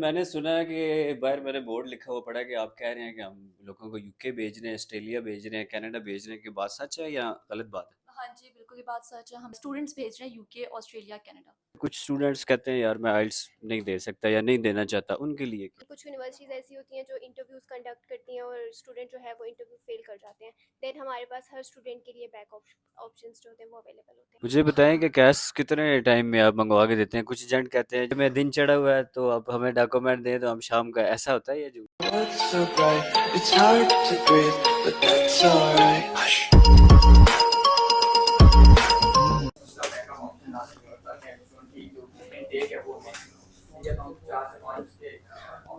मैंने सुना है कि एक बार मैंने बोर्ड लिखा हुआ पढ़ा कि आप कह रहे हैं कि हम लोगों को यूके भेज रहे हैं, ऑस्ट्रेलिया भेज रहे हैं, कनाडा भेज रहे हैं, कि बात सच है या गलत बात है? हाँ जी, बिल्कुल ये बात सच है। हम स्टूडेंट्स भेज रहे हैं यूके, ऑस्ट्रेलिया, कनाडा। कुछ स्टूडेंट्स कहते हैं यार मैं आइल्स नहीं दे सकता या नहीं देना चाहता, उनके लिए क्या? कुछ यूनिवर्सिटीज़ ऐसी होती हैं जो इंटरव्यूज़ कंडक्ट करती हैं और स्टूडेंट जो है वो इंटरव्यू फेल कर जाते हैं। देन हमारे पास हर स्टूडेंट के लिए बैक ऑप्शंस जो होते हैं वो अवेलेबल होते हैं। मुझे बताएं कि कैश कितने टाइम में आप मंगवा के देते हैं? कुछ एजेंट कहते हैं मैं दिन चढ़ा हुआ है तो आप हमें डॉक्यूमेंट दें तो हम शाम का, ऐसा होता है ये जो? What's so bright? It's hard to breathe, but that's alright. Hush.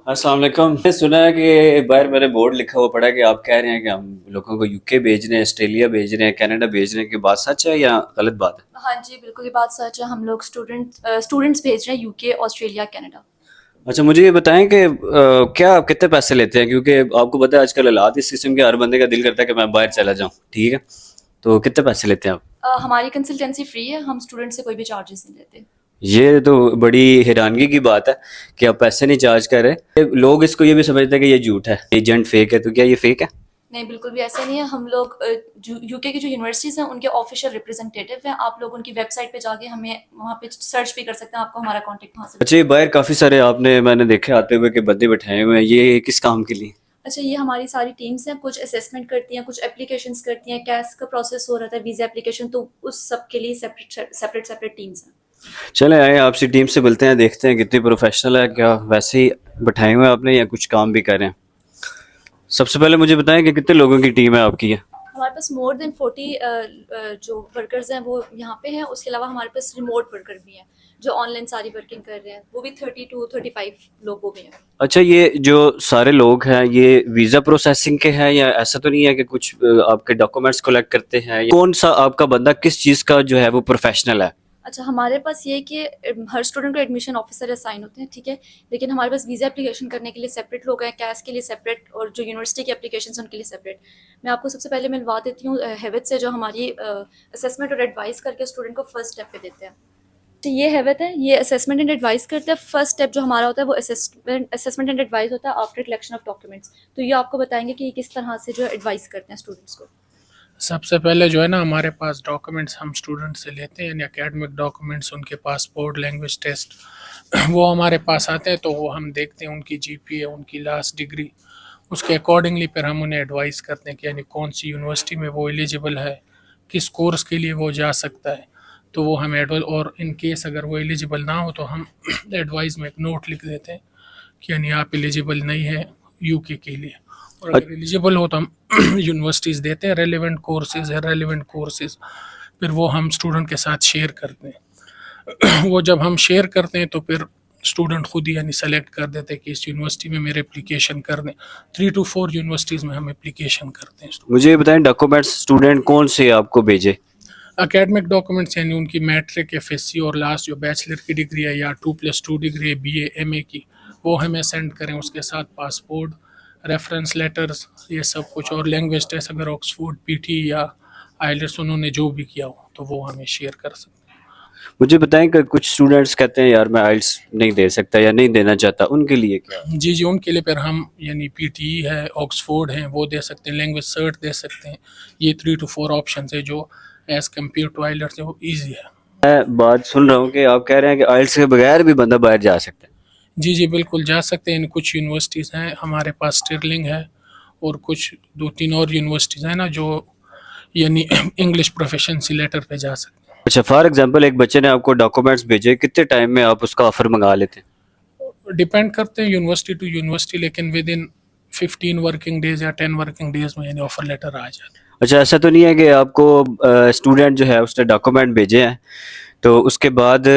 अस्सलाम वालेकुम। मैंने सुना है कि एक बार मैंने बोर्ड लिखा हुआ पढ़ा कि आप कह रहे हैं कि हम लोगों को यूके भेज रहे हैं, ऑस्ट्रेलिया भेज रहे हैं, कनाडा भेज रहे हैं, कि बात सच है या गलत बात है? हाँ जी, बिल्कुल ये बात सच है। हम लोग स्टूडेंट्स भेज रहे हैं यूके, ऑस्ट्रेलिया, कनाडा। अच्छा, मुझे ये बताएं कि क्या आप कितने पैसे लेते हैं? क्योंकि आपको पता है आजकल हालात इस किस्म के, हर बंदे का दिल करता है कि मैं बाहर चला जाऊं, ठीक है? तो कितने पैसे लेते हैं आप? हमारी कंसल्टेंसी फ्री है, हम स्टूडेंट से कोई भी चार्जेस नहीं लेते। ये तो बड़ी हैरानगी की बात है कि आप पैसे नहीं चार्ज कर रहे। लोग इसको ये भी समझते हैं कि ये झूठ है, एजेंट फेक है, तो क्या ये फेक है? नहीं, बिल्कुल भी ऐसा नहीं है। हम लोग यूके की जो यूनिवर्सिटीज़ हैं उनके ऑफिशियल रिप्रेजेंटेटिव हैं। आप लोग उनकी वेबसाइट पे जाके हमें वहाँ पे सर्च भी कर सकते हैं, आपको हमारा कॉन्टैक्ट वहाँ से। अच्छा, ये बाहर काफी सारे आपने मैंने देखे आते हुए कि बंदे बैठाए हुए हैं, ये किस काम के लिए? अच्छा, ये हमारी सारी टीम्स हैं, कुछ असेसमेंट करती हैं, कुछ एप्लीकेशंस करती हैं। कैस का प्रोसेस हो रहा था, वीज़ा एप्लीकेशन, तो उस सब के लिए सेपरेट टीम्स हैं। चले आए आपसी टीम से मिलते हैं, देखते हैं कितनी प्रोफेशनल है, क्या वैसे ही बैठाए हुए हैं आपने या कुछ काम भी कर रहे हैं? सबसे पहले मुझे बताएं कि कितने लोगों की टीम है आपकी है? हमारे पास मोर देन 40 जो वर्कर्स हैं वो यहाँ पे हैं। उसके अलावा हमारे पास रिमोट वर्कर भी हैं जो ऑनलाइन सारी वर्किंग कर रहे हैं, वो भी 30 to 35 लोग वो भी हैं। अच्छा, ये जो सारे लोग हैं ये वीजा प्रोसेसिंग के हैं या ऐसा तो नहीं है कि कुछ आपके डॉक्यूमेंट्स कलेक्ट करते हैं? कौन सा आपका बंदा किस चीज़ का जो है वो प्रोफेशनल है? अच्छा, हमारे पास ये है कि हर स्टूडेंट को एडमिशन ऑफिसर असाइन होते हैं, ठीक है। लेकिन हमारे पास वीज़ा एप्लीकेशन करने के लिए सेपरेट लोग हैं, कैश के लिए सेपरेट, और जो यूनिवर्सिटी की एप्लीकेशन उनके लिए सेपरेट। मैं आपको सबसे पहले मिलवा देती हूँ हेवित से, जो हमारी असेसमेंट और एडवाइस करके स्टूडेंट को फर्स्ट स्टेप पे देते हैं। तो ये हेवित है, ये असेसमेंट एंड एडवाइस करते हैं। फर्स्ट स्टेप जो हमारा होता है वो असेसमेंट एंड एडवाइस होता है आफ्टर कलेक्शन ऑफ डॉक्यूमेंट्स। तो ये आपको बताएंगे कि किस तरह से जो एडवाइस करते हैं स्टूडेंट्स को। सबसे पहले जो है ना, हमारे पास डॉक्यूमेंट्स हम स्टूडेंट से लेते हैं, यानी एकेडमिक डॉक्यूमेंट्स, उनके पासपोर्ट, लैंग्वेज टेस्ट, वो हमारे पास आते हैं। तो वो हम देखते हैं उनकी जीपीए, उनकी लास्ट डिग्री, उसके अकॉर्डिंगली फिर हम उन्हें एडवाइस करते हैं कि यानी कौन सी यूनिवर्सिटी में वो एलिजिबल है, किस कोर्स के लिए वो जा सकता है। तो वो हम एडवाइस, और इन केस अगर वो एलिजिबल ना हो तो हम एडवाइस में एक नोट लिख देते हैं कि यानी आप एलिजिबल नहीं है यूके के लिए। और अगर एलिजिबल हो तो हम यूनिवर्सिटीज़ देते हैं, रेलिवेंट कोर्सेज है, रेलिवेंट कोर्सेज फिर वो हम स्टूडेंट के साथ शेयर करते हैं। वो जब हम शेयर करते हैं तो फिर स्टूडेंट खुद ही यानी सेलेक्ट कर देते हैं कि इस यूनिवर्सिटी में मेरे एप्लीकेशन कर दें। 3 to 4 यूनिवर्सिटीज़ में हम एप्लीकेशन करते हैं। मुझे ये बताएं डॉक्यूमेंट्स स्टूडेंट कौन से आपको भेजे? एकेडमिक डॉक्यूमेंट्स यानी उनकी मैट्रिक, एफएससी और लास्ट जो बैचलर की डिग्री है या 2+2 डिग्री है, बीए, एमए की, वो हमें सेंड करें। उसके साथ पासपोर्ट, रेफरेंस लेटर्स, ये सब कुछ, और लैंग्वेज टेस्ट अगर ऑक्सफोर्ड, पीटी या आइलेट्स उन्होंने जो भी किया हो तो वो हमें शेयर कर सकते हैं। मुझे बताएं कि कुछ स्टूडेंट्स कहते हैं यार मैं आइल्स नहीं दे सकता या नहीं देना चाहता, उनके लिए क्या? जी जी, उनके लिए फिर हम यानी पीटी है, ऑक्सफोर्ड है, वो दे सकते हैं, लैंग्वेज सर्ट दे सकते हैं। ये 3 to 4 ऑप्शन है जो एज कम्पेयर टू आइलेट्स है वो ईजी है। मैं बात सुन रहा हूँ कि आप कह रहे हैं कि आइल्स के बगैर भी बंदा बाहर जा सकता है। जी जी, बिल्कुल जा सकते हैं। कुछ यूनिवर्सिटीज़ हैं हमारे पास, स्टिरलिंग है, और कुछ 2-3 और यूनिवर्सिटीज़ हैं ना जो यानी इंग्लिश प्रोफिशिएंसी लेटर पे जा सकते हैं। अच्छा, फॉर एग्जांपल एक बच्चे ने आपको डॉक्यूमेंट्स भेजे, कितने टाइम में आप उसका ऑफर मंगा लेते हैं? डिपेंड करते हैं यूनिवर्सिटी टू यूनिवर्सिटी, लेकिन विद इन 15 वर्किंग डेज या 10 वर्किंग डेज में यानी ऑफर लेटर आ जाता है। अच्छा, ऐसा तो नहीं है कि आपको स्टूडेंट जो है उसने डॉक्यूमेंट भेजे हैं तो उसके बाद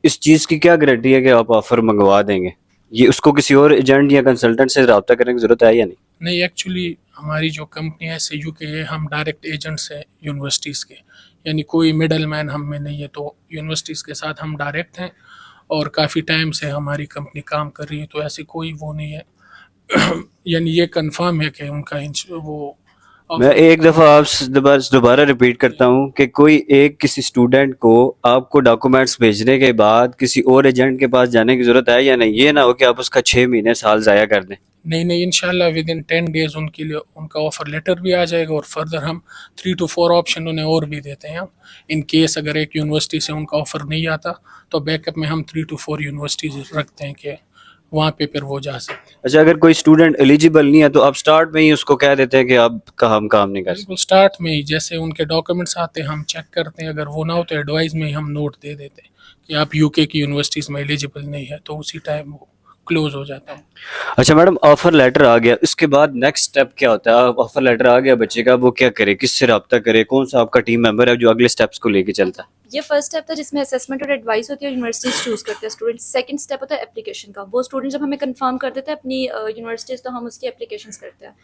इस चीज़ की क्या गारंटी है कि आप ऑफर मंगवा देंगे? ये उसको किसी और एजेंट या कंसल्टेंट से रब्ता करने की ज़रूरत है या नहीं? नहीं, एक्चुअली हमारी जो कंपनी है SU के है, हम डायरेक्ट एजेंट्स हैं यूनिवर्सिटीज़ के, यानी कोई मिडल मैन हम में नहीं है। तो यूनिवर्सिटीज़ के साथ हम डायरेक्ट हैं और काफ़ी टाइम से हमारी कंपनी काम कर रही है, तो ऐसी कोई वो नहीं है। यानी ये कंफर्म है कि उनका वो मैं एक दफ़ा आप दोबारा रिपीट करता हूँ कि कोई एक किसी स्टूडेंट को आपको डॉक्यूमेंट्स भेजने के बाद किसी और एजेंट के पास जाने की ज़रूरत है या नहीं, ये ना हो कि आप उसका 6 महीने साल ज़ाया कर दें। नहीं नहीं, इंशाल्लाह विद इन 10 डेज उनके लिए उनका ऑफ़र लेटर भी आ जाएगा, और फर्दर हम 3 to 4 ऑप्शन उन्हें और भी देते हैं। हम इन केस अगर एक यूनिवर्सिटी से उनका ऑफ़र नहीं आता तो बैकअप में हम 3 to 4 यूनिवर्सिटीज़ रखते हैं कि वहाँ पे फिर वो जा सकते हैं। अच्छा, अगर कोई स्टूडेंट एलिजिबल नहीं है तो आप स्टार्ट में ही उसको कह देते हैं कि आपका हम काम नहीं कर सकते। बिल्कुल स्टार्ट में ही जैसे उनके डॉक्यूमेंट्स आते हैं हम चेक करते हैं, अगर वो ना हो तो एडवाइस में ही हम नोट दे देते हैं कि आप यूके की यूनिवर्सिटीज़ में एलिजिबल नहीं है, तो उसी टाइम वो क्लोज हो जाता है। अच्छा मैडम, ऑफर लेटर आ गया, इसके बाद नेक्स्ट स्टेप क्या होता है? ऑफर लेटर आ गया बच्चे का, वो क्या करे, किससे रब्ता करे, कौन सा आपका टीम मेंबर है जो अगले स्टेप्स को लेके चलता है? ये फर्स्ट स्टेप था जिसमें असेसमेंट और एडवाइस होती है और यूनिवर्सिटीज चूज करते हैं स्टूडेंट। सेकंड स्टेप होता है एप्लीकेशन का। वो स्टूडेंट जब हमें कंफर्म कर देता है अपनी यूनिवर्सिटीज, तो हम उसकी एप्लीकेशंस करते हैं।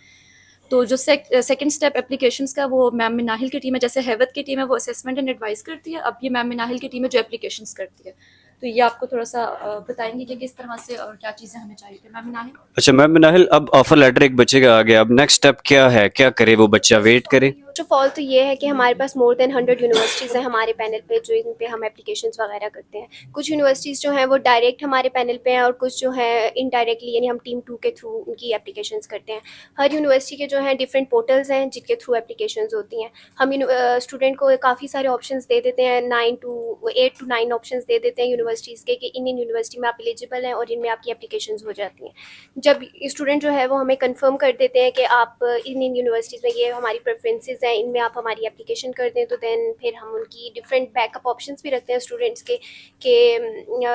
तो जो सेकंड स्टेप एप्लीकेशंस का, वो मैम मिनाहिल की टीम है, जैसे हैवत की टीम है वो असेसमेंट एंड एडवाइस करती है, अब ये मैम मिनाहिल की टीम है जो एप्लीकेशंस करती है। तो ये आपको थोड़ा सा बताएंगे कि किस तरह से और क्या चीज़ें हमें चाहिए थी मैम मिनाहिल। अच्छा मैम मिनाहिल, अब ऑफर लेटर एक बच्चे का आ गया, अब नेक्स्ट स्टेप क्या है, क्या करे वो बच्चा, वेट करे? फर्स्ट ऑफ ऑल तो ये है कि हमारे पास मोर देन 100 यूनिवर्सिटीज़ हैं हमारे पैनल पे, जो इन पे हम एप्लीकेशंस वगैरह करते हैं। कुछ यूनिवर्सिटीज़ जो हैं वो डायरेक्ट हमारे पैनल पे हैं, और कुछ जो है इनडायरेक्टली, यानी हम टीम 2 के थ्रू उनकी एप्लीकेशंस करते हैं। हर यूनिवर्सिटी के जो हैं डिफरेंट पोर्टल्स हैं जिनके थ्रू एप्लीकेशंस होती हैं। हम स्टूडेंट को काफ़ी सारे ऑप्शंस दे देते हैं, 8 to 9 ऑप्शंस दे देते हैं यूनिवर्सिटीज़ के कि इन यूनिवर्सिटी में आप एलिजिबल हैं और इनमें आपकी एप्लीकेशंस हो जाती हैं। जब स्टूडेंट जो है वो हमें कंफर्म कर देते हैं कि आप इन यूनिवर्सिटीज़ में ये हमारी प्रेफरेंसेस हैं, इनमें आप हमारी एप्लीकेशन कर दें, तो देन फिर हम उनकी डिफरेंट बैकअप ऑप्शंस भी रखते हैं स्टूडेंट्स के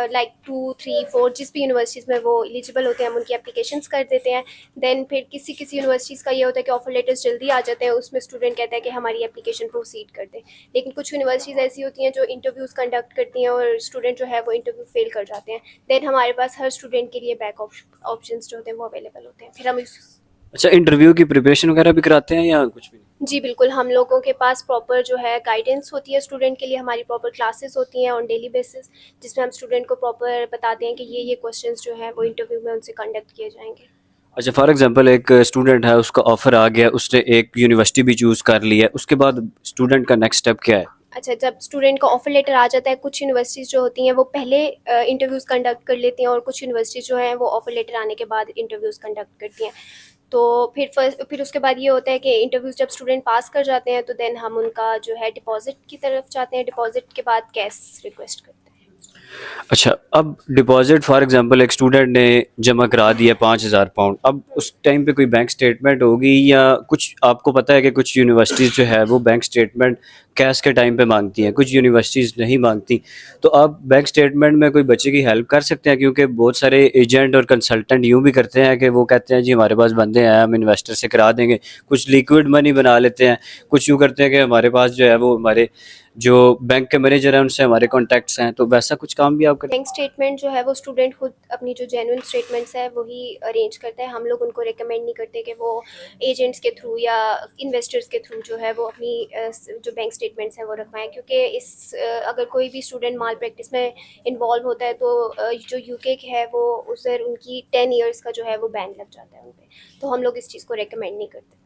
लाइक 2, 3, 4 जिस भी यूनिवर्सिटीज़ में वो एलिजिबल होते हैं हम उनकी एप्लीकेशंस कर देते हैं। देन फिर किसी किसी यूनिवर्सिटीज़ का ये होता है कि ऑफर लेटर्स जल्दी आ जाते हैं, उसमें स्टूडेंट कहता है कि हमारी एप्लीकेशन प्रोसीड कर दें। लेकिन कुछ यूनिवर्सिटीज़ ऐसी होती हैं जो इंटरव्यूज़ कंडक्ट करती हैं और स्टूडेंट जो है वो इंटरव्यू फेल कर जाते हैं। देन हमारे पास हर स्टूडेंट के लिए बैक ऑप्शंस जो होते हैं वो अवेलेबल होते हैं। फिर हम अच्छा, इंटरव्यू की प्रिपरेशन वगैरह भी कराते हैं या कुछ भी नहीं? जी बिल्कुल, हम लोगों के पास प्रॉपर जो है गाइडेंस होती है स्टूडेंट के लिए, हमारी प्रॉपर क्लासेस होती हैं ऑन डेली बेसिस, जिसमें हम स्टूडेंट को प्रॉपर बताते हैं कि ये क्वेश्चंस जो है वो इंटरव्यू में उनसे कंडक्ट किए जाएंगे। अच्छा, फॉर एग्जांपल एक स्टूडेंट है, उसका ऑफर आ गया, उसने एक यूनिवर्सिटी भी चूज़ कर ली है, उसके बाद स्टूडेंट का नेक्स्ट स्टेप क्या है? अच्छा, जब स्टूडेंट का ऑफर लेटर आ जाता है, कुछ यूनिवर्सिटीज़ जो होती हैं वो पहले इंटरव्यूज़ कंडक्ट कर लेती हैं, और कुछ यूनिवर्सिटीज़ जो हैं वो ऑफर लेटर आने के बाद इंटरव्यूज़ कंडक्ट करती हैं। तो फिर उसके बाद ये होता है कि इंटरव्यूज़ जब स्टूडेंट पास कर जाते हैं तो देन हम उनका जो है डिपॉजिट की तरफ जाते हैं। डिपॉजिट के बाद कैश रिक्वेस्ट करते हैं। अच्छा, अब डिपॉजिट फॉर एग्जांपल एक स्टूडेंट ने जमा करा दिया 5,000 पाउंड, अब उस टाइम पे कोई बैंक स्टेटमेंट होगी या कुछ? आपको पता है कि कुछ यूनिवर्सिटीज़ जो है वो बैंक स्टेटमेंट कैश के टाइम पे मांगती हैं, कुछ यूनिवर्सिटीज़ नहीं मांगती, तो आप बैंक स्टेटमेंट में कोई बच्चे की हेल्प कर सकते हैं? क्योंकि बहुत सारे एजेंट और कंसल्टेंट यूँ भी करते हैं कि वो कहते हैं जी हमारे पास बंदे हैं, हम इन्वेस्टर से करा देंगे, कुछ लिक्विड मनी बना लेते हैं, कुछ यूँ करते हैं कि हमारे पास जो है वो हमारे जो बैंक के मैनेजर हैं उनसे हमारे कॉन्टैक्ट्स हैं, तो वैसा कुछ काम भी आप करते हैं? बैंक स्टेटमेंट जो है वो स्टूडेंट खुद अपनी जो जेन्युइन स्टेटमेंट्स है वही अरेंज करता है। हम लोग उनको रिकमेंड नहीं करते कि वो एजेंट्स के थ्रू या इन्वेस्टर्स के थ्रू जो है वो अपनी जो बैंक स्टेटमेंट्स हैं वो रखवाएं, क्योंकि अगर कोई भी स्टूडेंट माल प्रैक्टिस में इन्वॉल्व होता है तो जो यूके है वो उधर उनकी 10 ईयर्स का जो है वो बैन लग जाता है उन पर। तो हम लोग इस चीज़ को रिकमेंड नहीं करते।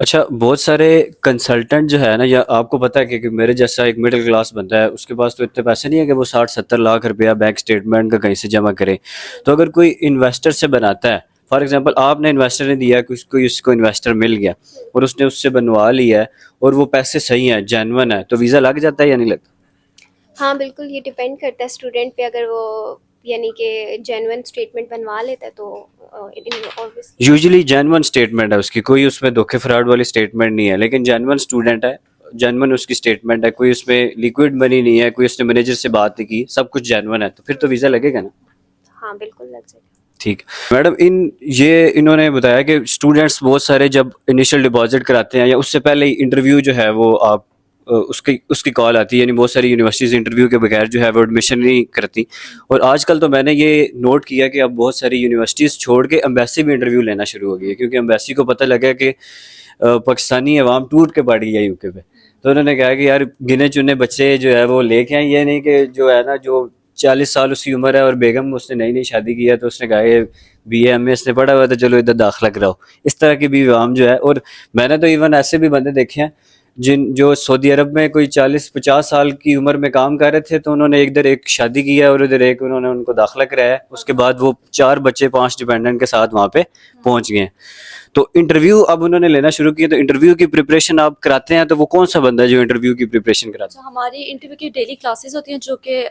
अच्छा, बहुत सारे कंसल्टेंट जो है ना, या आपको पता है कि मेरे जैसा एक मिडिल क्लास बंदा है, उसके पास तो इतने पैसे नहीं है कि वो 60-70 लाख रुपया बैंक स्टेटमेंट का कहीं से जमा करे। तो अगर कोई इन्वेस्टर से बनाता है, फॉर एग्जांपल आपने इन्वेस्टर ने दिया कि उसको इन्वेस्टर मिल गया और उसने उससे बनवा लिया है और वो पैसे सही हैं, जेन्युइन है, तो वीज़ा लग जाता है या नहीं लगता? हाँ बिल्कुल, ये डिपेंड करता है स्टूडेंट पे। अगर वो यानी कि जेन्युइन स्टेटमेंट बनवा लेता है तो ऑब्वियसली यूजुअली जेन्युइन स्टेटमेंट है उसकी, कोई उसमें धोखे फ्रॉड वाली स्टेटमेंट नहीं है, लेकिन जेन्युइन स्टूडेंट है, जेन्युइन उसकी स्टेटमेंट है, कोई उसमें लिक्विड मनी नहीं है, कोई उसने मैनेजर से बात नहीं की, सब कुछ जेन्युइन है, तो फिर तो वीज़ा लगेगा ना? हाँ बिल्कुल लग जाएगा। ठीक मैडम, इन्होंने बताया कि स्टूडेंट्स बहुत सारे जब इनिशियल डिपॉजिट कराते हैं या उससे पहले ही इंटरव्यू जो है वो आप उसकी कॉल आती है, यानी बहुत सारी यूनिवर्सिटीज़ इंटरव्यू के बगैर जो है वो एडमिशन नहीं करती, और आजकल तो मैंने ये नोट किया कि अब बहुत सारी यूनिवर्सिटीज़ छोड़ के एम्बेसी भी इंटरव्यू लेना शुरू हो गई है, क्योंकि एम्बेसी को पता लगा कि पाकिस्तानी अवाम टूट के पड़ गई है यूके पे, तो उन्होंने कहा कि यार गिने चुने बच्चे जो है वो लेके आए, ये नहीं कि जो है ना जो 40 साल उसकी उम्र है और बेगम उसने नई नई शादी की है, तो उसने कहा ये BA MA इसने पढ़ा हुआ था, चलो इधर दाखिला कराओ। इस तरह की भी आवाम जो है, और मैंने तो इवन ऐसे भी बंदे देखे हैं जो सऊदी अरब में कोई 40-50 साल की उम्र में काम कर रहे थे, तो उन्होंने इधर एक शादी की है और उधर एक उन्होंने उनको दाखिला कराया है, उसके बाद वो 4 बच्चे 5 डिपेंडेंट के साथ वहाँ पे पहुँच गए हैं। तो इंटरव्यू अब उन्होंने लेना शुरू किया, तो इंटरव्यू की प्रिपरेशन आप कराते हैं, तो वो कौन सा बंदा है जो इंटरव्यू की प्रिपरेशन कराता अच्छा, हमारी इंटरव्यू की डेली क्लासेस होती हैं जो कि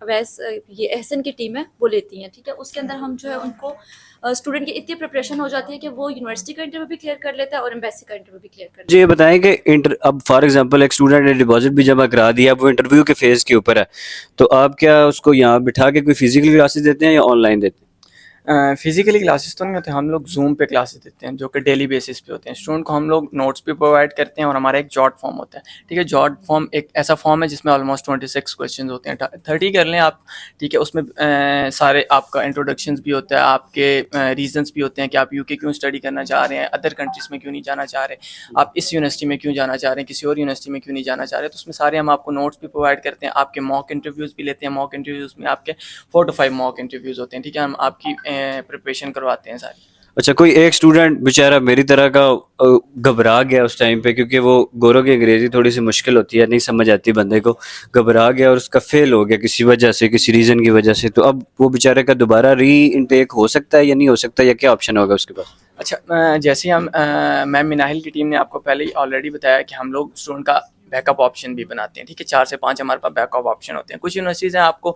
वैस ये एहसन की टीम है वो लेती हैं, ठीक है। उसके अंदर हम जो है उनको स्टूडेंट की इतनी प्रिपरेशन हो जाती है कि वो यूनिवर्सिटी का इंटरव्यू भी क्लियर कर लेता है और एम्बेसी का इंटरव्यू भी क्लियर कर लेता है। ये बताएं कि अब फॉर एग्जांपल एक स्टूडेंट ने डिपॉजिट भी जमा करा दिया, अब वो इंटरव्यू के फेज के ऊपर है, तो आप क्या उसको यहाँ बिठा के कोई फिजिकल क्लासेस देते हैं या ऑनलाइन देते हैं? फिजिकली क्लासेस तो नहीं होते, हम लोग जूम पे क्लासेस देते हैं जो कि डेली बेसिस पे होते हैं। स्टूडेंट को हम लोग नोट्स भी प्रोवाइड करते हैं और हमारा एक जॉट फॉर्म होता है, ठीक है। जॉट फॉर्म एक ऐसा फॉर्म है जिसमें ऑलमोस्ट 26 क्वेश्चन होते हैं, 30 कर लें आप, ठीक है। उसमें सारे आपका इंट्रोडक्शंस भी होता है, आपके रीजंस भी होते हैं कि आप यूके क्यों स्टडी करना चाह रहे हैं, अदर कंट्रीज़ में क्यों नहीं जाना चाह रहे, आप इस यूनिवर्सिटी में क्यों जाना चाह रहे हैं, किसी और यूनिवर्सिटी में क्यों नहीं जाना चाह रहे। तो उसमें सारे हम आपको नोट्स भी प्रोवाइड करते हैं, आपके मॉक इंटरव्यूज़ भी लेते हैं। मॉक इंटरव्यूज़ में आपके 4 to 5 मॉक इंटरव्यूज़ होते हैं, ठीक है। हम आपकी प्रिपरेशन करवाते हैं सारी। अच्छा, कोई एक स्टूडेंट बेचारा मेरी तरह का घबरा गया उस टाइम पे, क्योंकि वो गोरों की अंग्रेजी थोड़ी सी मुश्किल होती है, नहीं समझ आती बंदे को, घबरा गया और उसका फेल हो गया किसी वजह से, किसी रीजन की वजह से, तो अब वो बेचारे का दोबारा री इनटेक हो सकता है या नहीं हो सकता, या क्या ऑप्शन होगा उसके पास? अच्छा, जैसे हम मैम मिनाहिल की टीम ने आपको पहले ही ऑलरेडी बताया कि हम लोग स्टूडेंट का बैकअप ऑप्शन भी बनाते हैं, ठीक है। 4 से 5 हमारे पास बैकअप ऑप्शन होते हैं। कुछ यूनिवर्सिटीज़ हैं आपको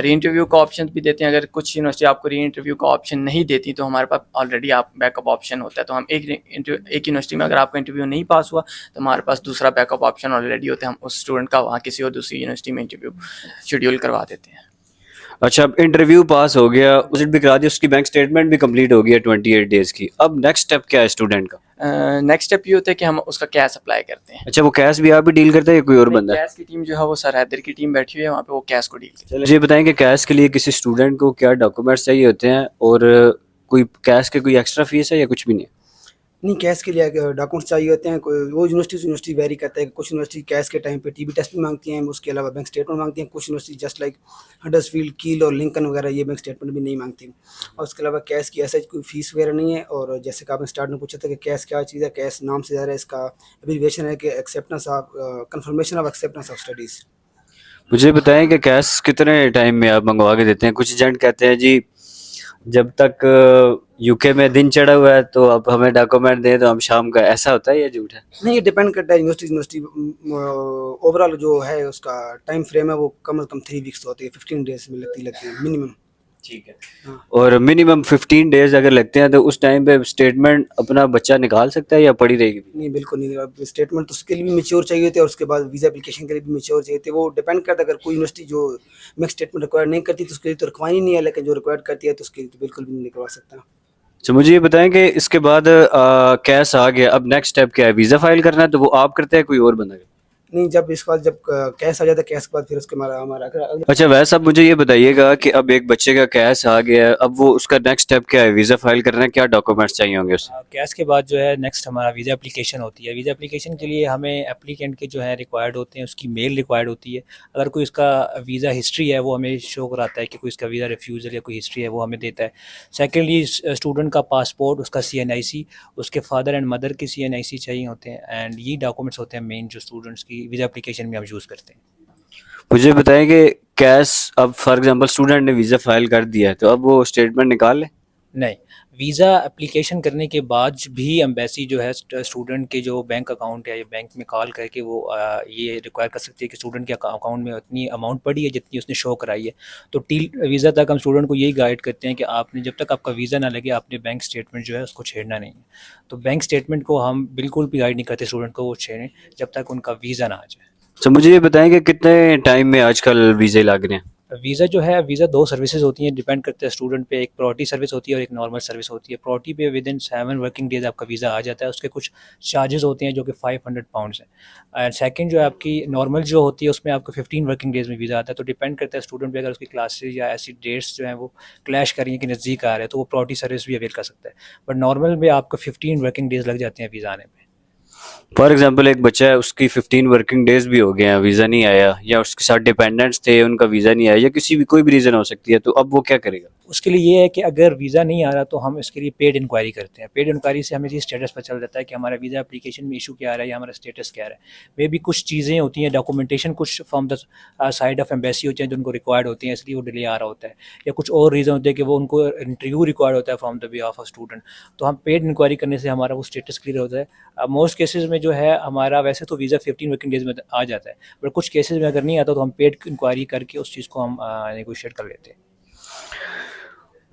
री इंटरव्यू का ऑप्शन भी देते हैं। अगर कुछ यूनिवर्सिटी आपको री इंटरव्यू का ऑप्शन नहीं देती तो हमारे पास ऑलरेडी आप बैकअप ऑप्शन होता है। तो हम एक यूनिवर्सिटी में अगर आपका इंटरव्यू नहीं पास हुआ तो हमारे पास दूसरा बैकअप ऑप्शन ऑलरेडी होता है, हम उस स्टूडेंट का वहाँ किसी और दूसरी यूनिवर्सिटी में इंटरव्यू शेड्यूल करवा देते हैं। अच्छा, अब इंटरव्यू पास हो गया, विजिट भी करा दी, उसकी बैंक स्टेटमेंट भी कंप्लीट हो गया 28 डेज की, अब नेक्स्ट स्टेप क्या है स्टूडेंट का? नेक्स्ट स्टेप ये होता है कि हम उसका कैश अप्लाई करते हैं। अच्छा, वो कैश भी आप ही डील करते हैं या कोई और बंदा है? कैश की टीम जो है वो सर हैदर की टीम बैठी हुई है, वहाँ पे वो कैश को डील करते हैं। चलिए ये बताएं कि कैश के लिए किसी स्टूडेंट को क्या डॉक्यूमेंट्स चाहिए होते हैं, और कोई कैश के कोई एक्स्ट्रा फीस है या कुछ भी नहीं? नहीं, कैश के लिए डॉक्यूमेंट्स चाहिए होते हैं। कोई वो यूनिवर्सिटी से यूनिवर्सिटी वेरी करता है कि कुछ यूनिवर्सिटी कैश के टाइम पे टीबी टेस्ट भी मांगती हैं, उसके अलावा बैंक स्टेटमेंट मांगती हैं। कुछ यूनिवर्सिटी जस्ट लाइक हडर्सफील्ड, कील और लिंकन वगैरह ये बैंक स्टेटमेंट भी नहीं मांगती। और उसके अलावा कैश की ऐसा कोई फीस वगैरह नहीं है। और जैसे कि आपने स्टार्ट में पूछा था कि कैश क्या चीज़ है, कैश नाम से ज़्यादा इसका एब्रीविएशन है कि acceptance of confirmation of acceptance of studies. मुझे बताएं कि कैश कितने टाइम में आप मंगवा के देते हैं? कुछ एजेंट कहते हैं जी जब तक यूके में दिन चढ़ा हुआ है तो आप हमें डॉक्यूमेंट दें तो हम शाम का, ऐसा होता है या झूठ है? नहीं, ये डिपेंड करता है यूनिवर्सिटी ओवरऑल जो है उसका टाइम फ्रेम है वो कम से कम 3 वीक्स होती है, 15 डेज में लगती है मिनिमम। ठीक है। और मिनिमम 15 डेज अगर लगते हैं तो उस टाइम पे स्टेटमेंट अपना बच्चा निकाल सकता है या पड़ी रहेगी? नहीं, बिल्कुल नहीं। अब स्टेटमेंट तो उसके लिए भी मैच्योर चाहिए होते हैं और उसके बाद वीज़ा एप्लीकेशन के लिए भी मैच्योर चाहिए थे। वो डिपेंड करता है, अगर कोई यूनिवर्सिटी जो बैंक स्टेटमेंट रिक्वायर नहीं करती तो उसके लिए तो रिक्वायर ही नहीं है, लेकिन जो रिक्वायर करती है तो उसके लिए तो बिल्कुल भी नहीं करवा सकता। तो मुझे ये बताएं कि इसके बाद कैश आ गया, अब नेक्स्ट स्टेप क्या है? वीज़ा फाइल करना है, तो वो आप करते हैं कोई और बंदा करता है? नहीं, जब इसके बाद जब कैश आ जाता है, कैश के बाद फिर उसके हमारा अच्छा, वैसे अब मुझे ये बताइएगा कि अब एक बच्चे का कैश आ गया है, अब वो उसका नेक्स्ट स्टेप क्या है? वीज़ा फाइल करना है, क्या डॉक्यूमेंट्स चाहिए होंगे उससे? कैश के बाद जो है नेक्स्ट हमारा वीज़ा एप्लीकेशन होती है। वीज़ा एप्लीकेशन के लिए हमें एप्लीकेंट के जो है रिक्वायर्ड होते हैं, उसकी मेल रिक्वायर्ड होती है। अगर कोई उसका वीज़ा हिस्ट्री है वो हमें शो कराता है कि कोई इसका वीज़ा रिफ्यूज़ल या कोई हिस्ट्री है वो हमें देता है। सेकेंडली स्टूडेंट का पासपोर्ट, उसका CNIC, उसके फादर एंड मदर की CNIC चाहिए होते हैं। एंड ये डॉक्यूमेंट्स होते हैं मेन जो स्टूडेंट्स की वीज़ा एप्लीकेशन में हम यूज़ करते हैं। मुझे बताएं कि कैश, अब फॉर एग्जांपल स्टूडेंट ने वीज़ा फाइल कर दिया है तो अब वो स्टेटमेंट निकाल ले? नहीं, वीज़ा एप्लीकेशन करने के बाद भी एम्बेसी जो है स्टूडेंट के जो बैंक अकाउंट है या बैंक में कॉल करके वो ये रिक्वायर कर सकती है कि स्टूडेंट के अकाउंट में उतनी अमाउंट पड़ी है जितनी उसने शो कराई है। तो टिल वीज़ा तक हम स्टूडेंट को यही गाइड करते हैं कि आपने जब तक आपका वीज़ा ना लगे आपने बैंक स्टेटमेंट जो है उसको छेड़ना नहीं है। तो बैंक स्टेटमेंट को हम बिल्कुल भी गाइड नहीं करते स्टूडेंट को वो छेड़ें जब तक उनका वीज़ा ना आ जाए। तो मुझे ये बताएं कि कितने टाइम में आजकल वीज़े लग रहे हैं? वीज़ा जो है, वीज़ा 2 सर्विसेज होती हैं, डिपेंड करते हैं स्टूडेंट पे। एक प्रायोरिटी सर्विस होती है और एक नॉर्मल सर्विस होती है। प्रायोरिटी पे विद इन 7 वर्किंग डेज आपका वीज़ा आ जाता है। उसके कुछ चार्जेस होते हैं जो कि £500 हैं। एंड सेकंड जो है आपकी नॉर्मल जो होती है उसमें आपको 15 वर्किंग डेज में वीज़ा आता है। तो डिपेंड करता है स्टूडेंट पे, अगर उसकी क्लासेज या ऐसी डेट्स जो हैं वो क्लैश कर रही हैं कि नज़दीक आ रहे हैं तो वो प्रायोरिटी सर्विस भी अवेल कर सकता है। बट नॉर्मल में आपको 15 वर्किंग डेज लग जाते हैं वीज़ा आने में। फॉर एग्जांपल एक बच्चा है, उसकी 15 वर्किंग डेज भी हो गए हैं, वीज़ा नहीं आया, या उसके साथ डिपेंडेंट्स थे, उनका वीज़ा नहीं आया, या किसी भी कोई भी रीज़न हो सकती है, तो अब वो क्या करेगा? उसके लिए ये है कि अगर वीज़ा नहीं आ रहा तो हम इसके लिए पेड इंक्वायरी करते हैं। पेड इंक्वायरी से हमें ये स्टेटस पता चल जाता है कि हमारा वीज़ा एप्लीकेशन में इशू क्या आ रहा है या हमारा स्टेटस क्या आ रहा है। मे भी कुछ चीज़ें होती हैं, डॉक्यूमेंटेशन कुछ from the side of embassy होती हैं जो उनको रिक्वायर्ड होती हैं, इसलिए वो डिले आ रहा होता है, या कुछ और रीज़न होते हैं कि वो उनको इंटरव्यू रिक्वायर्ड होता है from the behalf of student. तो हम पेड इंक्वायरी करने से हमारा वो स्टेटस क्लियर होता है। मोस्ट केसेस में जो है हमारा वैसे तो वीज़ा 15 वर्किंग डेज में आ जाता है, बट कुछ केसेस में अगर नहीं आता तो हम पेड इंक्वायरी करके उस चीज़ को हम नेगोशिएट कर लेते हैं।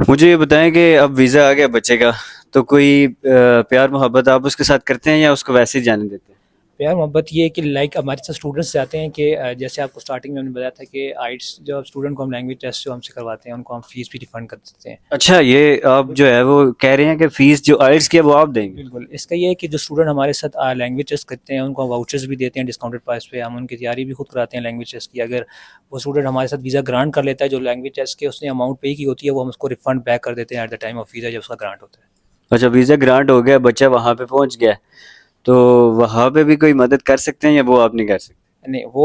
मुझे ये बताएं कि अब वीज़ा आ गया बच्चे का, तो कोई प्यार मोहब्बत आप उसके साथ करते हैं या उसको वैसे ही जाने देते हैं? प्यार मोहब्बत ये है कि लाइक हमारे साथ स्टूडेंट्स चाहते हैं कि जैसे आपको स्टार्टिंग में हमने बताया था कि आइट्स जो स्टूडेंट को हम लैंग्वेज टेस्ट जो हमसे करवाते हैं उनको हम फीस भी रिफंड कर देते हैं। अच्छा, ये आप जो है वो कह रहे हैं कि फीस जो आइल्स की है वो आप देंगे? बिल्कुल, इसका ये है कि जो स्टूडेंट हमारे साथ लैंग्वेज टेस्ट करते हैं उनको वाउचर्स भी देते हैं डिस्काउंटेड प्राइस पे। हम उनकी तैयारी भी खुद कराते हैं लैंग्वेज टेस्ट की। अगर वो स्टूडेंट हमारे साथ वीज़ा ग्रांट कर लेता है, जो लैंग्वेज टेस्ट के उसने अमाउंट पे की होती है, वो हम उसको रिफंड बैक कर देते हैं at the time of visa जब उसका ग्रांट होता है। अच्छा, वीज़ा ग्रांट हो गया, बच्चा वहाँ पे पहुँच गया, तो वहाँ पे भी कोई मदद कर सकते हैं या वो आप नहीं कर सकते? नहीं, वो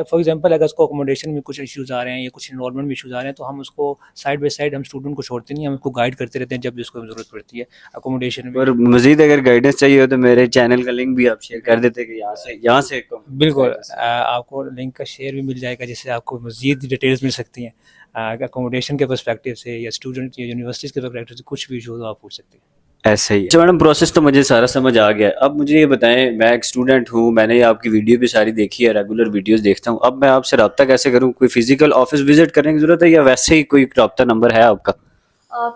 फॉर एग्जांपल अगर उसको अकोमोडेशन में कुछ इश्यूज़ आ रहे हैं या कुछ इन्वॉल्वमेंट में इश्यूज़ आ रहे हैं तो हम उसको साइड बाय साइड हम स्टूडेंट को छोड़ते नहीं, हम उसको गाइड करते रहते हैं जब भी उसको ज़रूरत पड़ती है अकोमोडेशन में। और मज़ीद अगर गाइडेंस चाहिए हो तो मेरे चैनल का लिंक भी आप शेयर कर देते कि यहाँ से बिल्कुल, आपको लिंक का शेयर भी मिल जाएगा जिससे आपको मज़ीद डिटेल्स मिल सकती हैं। अकोमोडेशन के पर्सपेक्टिव से या स्टूडेंट या यूनिवर्सिटीज़ के पर्सपेक्टिव से कुछ भी इशू हो तो आप पूछ सकते हैं। ऐसे ही। अच्छा मैडम, प्रोसेस तो मुझे सारा समझ आ गया है। अब मुझे ये बताएं, मैं एक स्टूडेंट हूँ, मैंने आपकी वीडियो भी सारी देखी है, रेगुलर वीडियोस देखता हूँ, अब मैं आपसे रब्ता कैसे करूँ? कोई फिजिकल ऑफिस विजिट करने की ज़रूरत है या वैसे ही कोई रब्ता नंबर है आपका?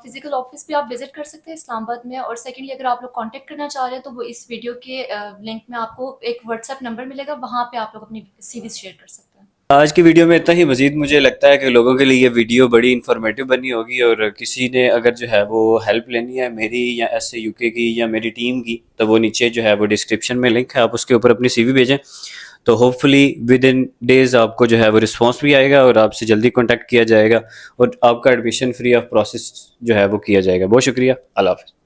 फिजिकल ऑफिस भी आप विजिट कर सकते हैं इस्लामाबाद में, और सेकेंडली अगर आप लोग कांटेक्ट करना चाह रहे हैं तो वो इस वीडियो के लिंक में आपको एक व्हाट्सएप नंबर मिलेगा, वहाँ पे आप लोग अपनी सीवीज शेयर कर सकते हैं। आज की वीडियो में इतना ही। मजीद मुझे लगता है कि लोगों के लिए ये वीडियो बड़ी इन्फॉर्मेटिव बनी होगी, और किसी ने अगर जो है वो हेल्प लेनी है मेरी या ऐसे यूके की या मेरी टीम की, तो वो नीचे जो है वो डिस्क्रिप्शन में लिंक है, आप उसके ऊपर अपनी सीवी भेजें, तो होपफुली विद इन डेज आपको जो है वो रिस्पांस भी आएगा और आपसे जल्दी कॉन्टैक्ट किया जाएगा और आपका एडमिशन फ्री ऑफ प्रोसेस जो है वो किया जाएगा। बहुत शुक्रिया, अल्लाह हाफ़िज़।